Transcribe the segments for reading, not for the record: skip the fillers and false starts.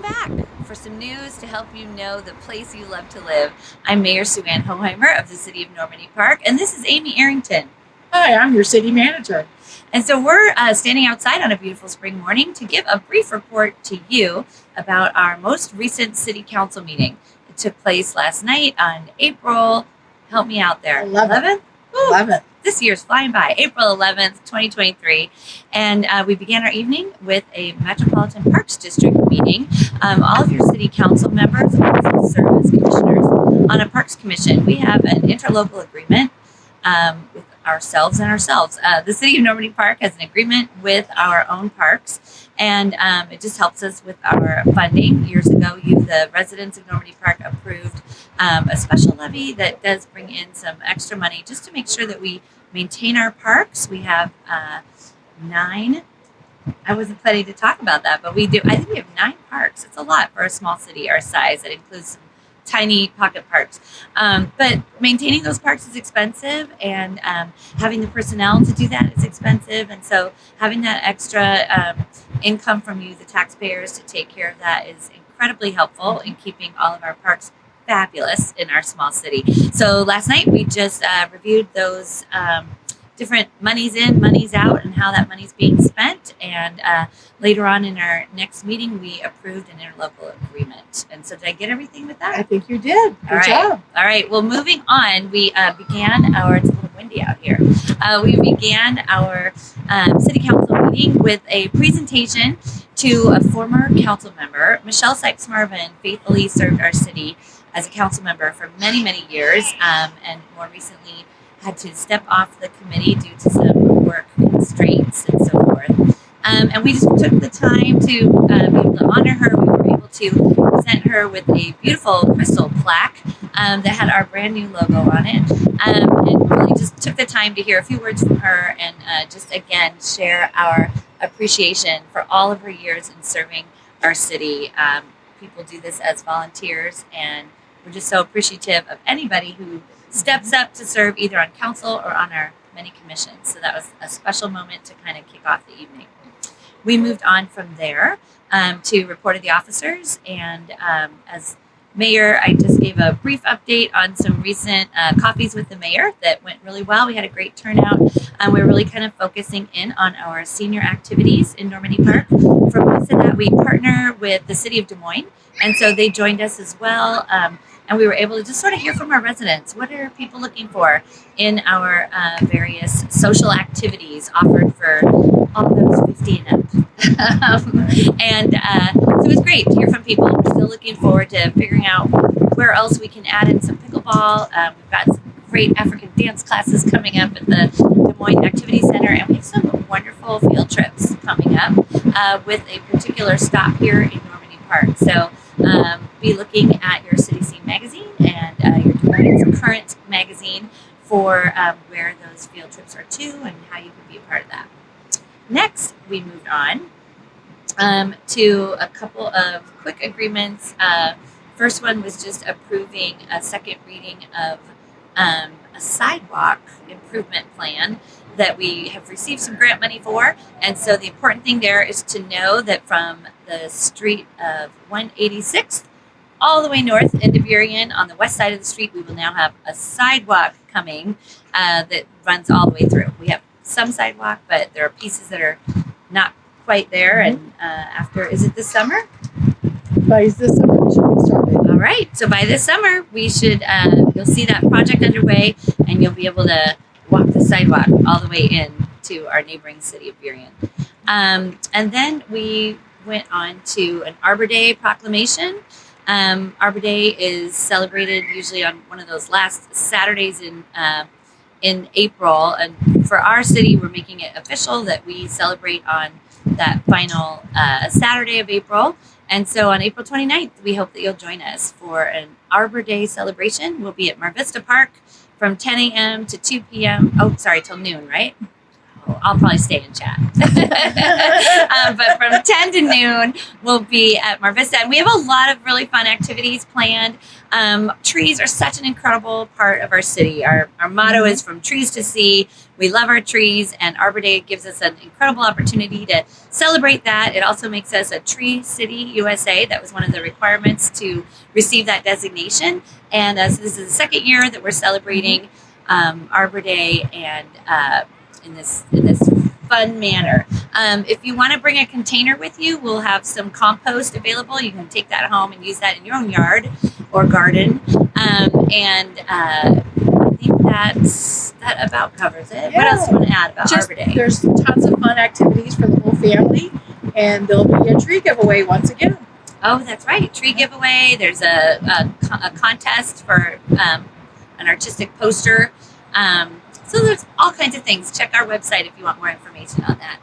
back for some news to help you know the place you love to live. I'm Mayor Sue Ann Hohimer of the City of Normandy Park, and this is Amy Arrington. Hi, I'm your city manager. And so we're standing outside on a beautiful spring morning to give a brief report to you about our most recent city council meeting. It took place last night on April, help me out there, 11th. Woo! 11th. This year's flying by, April 11th, 2023. And we began our evening with a Metropolitan Parks District meeting. All of your city council members also serve as commissioners on a Parks Commission. We have an interlocal agreement with ourselves. The City of Normandy Park has an agreement with our own parks, and it just helps us with our funding. Years ago, the residents of Normandy Park approved a special levy that does bring in some extra money just to make sure that we maintain our parks. We have 9. I wasn't planning to talk about that, but we do. I think we have 9 parks. It's a lot for a small city our size. That includes some tiny pocket parks. But maintaining those parks is expensive, and having the personnel to do that is expensive. And so having that extra income from you, the taxpayers, to take care of that is incredibly helpful in keeping all of our parks fabulous in our small city. So last night we just reviewed those different monies in, monies out, and how that money's being spent. And later on in our next meeting, we approved an interlocal agreement. And so did I get everything with that? I think you did. Good job. All right. Well, moving on, we began our, it's a little windy out here. We began our city council meeting with a presentation to a former council member. Michelle Sykes Marvin faithfully served our city as a council member for many, many years, and more recently had to step off the committee due to some work constraints and so forth. And we just took the time to be able to honor her. We were able to present her with a beautiful crystal plaque that had our brand new logo on it. And really just took the time to hear a few words from her and just again share our appreciation for all of her years in serving our city. People do this as volunteers, and we're just so appreciative of anybody who steps up to serve either on council or on our many commissions. So that was a special moment to kind of kick off the evening. We moved on from there to report of the officers. And as mayor, I just gave a brief update on some recent coffees with the mayor that went really well. We had a great turnout. We're really kind of focusing in on our senior activities in Normandy Park. For most of that, we partner with the city of Des Moines. And so they joined us as well. And we were able to just sort of hear from our residents. What are people looking for in our various social activities offered for all those 50 and up? So it was great to hear from people. We're still looking forward to figuring out where else we can add in some pickleball. We've got some great African dance classes coming up at the Des Moines Activity Center. And we have some wonderful field trips coming up with a particular stop here in Normandy Park. So be looking at your City Scene magazine and your Des Moines Current magazine for where those field trips are to and how you can be a part of that. Next, we moved on to a couple of quick agreements. First one was just approving a second reading of a sidewalk improvement plan that we have received some grant money for. And so the important thing there is to know that from the street of 186th all the way north into Burien on the west side of the street, we will now have a sidewalk coming that runs all the way through. We have some sidewalk, but there are pieces that are not quite there. And after, is it this summer? By this summer, we should be starting. All right. So by this summer, we should, you'll see that project underway, and you'll be able to walk the sidewalk all the way in to our neighboring city of Burien. And then we went on to an Arbor Day Proclamation. Arbor Day is celebrated usually on one of those last Saturdays in April. And for our city, we're making it official that we celebrate on that final Saturday of April. And so on April 29th, we hope that you'll join us for an Arbor Day celebration. We'll be at Marvista Park from 10 a.m. to 2 p.m. Oh, sorry, till noon, right? Oh, I'll probably stay in chat. But from 10 to noon, we'll be at Marvista. And we have a lot of really fun activities planned. Trees are such an incredible part of our city. Our motto is from trees to sea, We love our trees, and Arbor Day gives us an incredible opportunity to celebrate that. It also makes us a Tree City USA. That was one of the requirements to receive that designation. And so this is the second year that we're celebrating Arbor Day, and in this fun manner. If you want to bring a container with you, we'll have some compost available. You can take that home and use that in your own yard or garden. I think that about covers it. Yeah. What else do you want to add about Arbor Day? There's tons of fun activities for the whole family, and there'll be a tree giveaway once again. Oh, that's right. Tree giveaway. There's a contest for an artistic poster. So there's all kinds of things. Check our website if you want more information on that.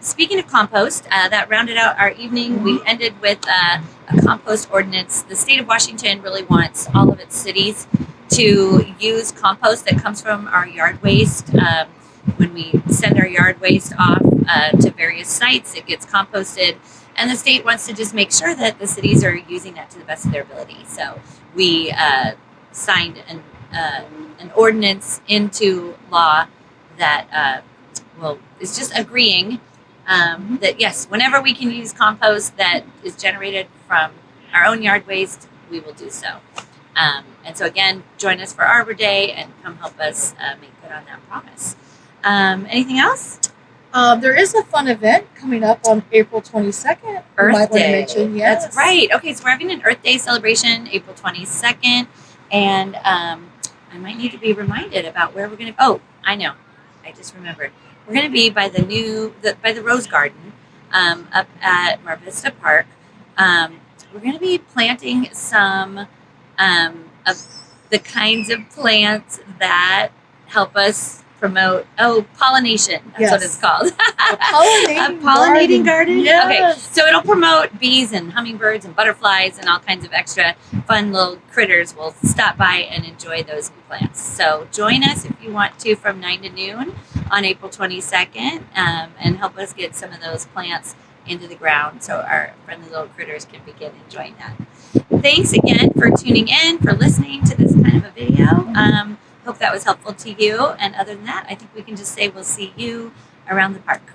Speaking of compost, that rounded out our evening. We ended with a compost ordinance. The state of Washington really wants all of its cities to use compost that comes from our yard waste. When we send our yard waste off to various sites, it gets composted. And the state wants to just make sure that the cities are using that to the best of their ability. So we signed an ordinance into law that is just agreeing that yes, whenever we can use compost that is generated from our own yard waste, we will do so. And so again, join us for Arbor Day and come help us make good on that promise. Anything else? There is a fun event coming up on April 22nd. Earth Day. Mention, yes. That's right. Okay, so we're having an Earth Day celebration April 22nd. And I might need to be reminded about where we're going to. Oh, I know. I just remembered. We're going to be by the Rose Garden up at Marvista Park. We're going to be planting some of the kinds of plants that help us promote pollination. That's what it's called. A pollinating garden. Yes. Okay, so it'll promote bees and hummingbirds and butterflies and all kinds of extra fun little critters will stop by and enjoy those new plants. So join us if you want to from 9 to noon on April 22nd and help us get some of those plants into the ground so our friendly little critters can begin enjoying that. Thanks again for tuning in, for listening to this kind of a video. Hope that was helpful to you. And other than that, I think we can just say we'll see you around the park.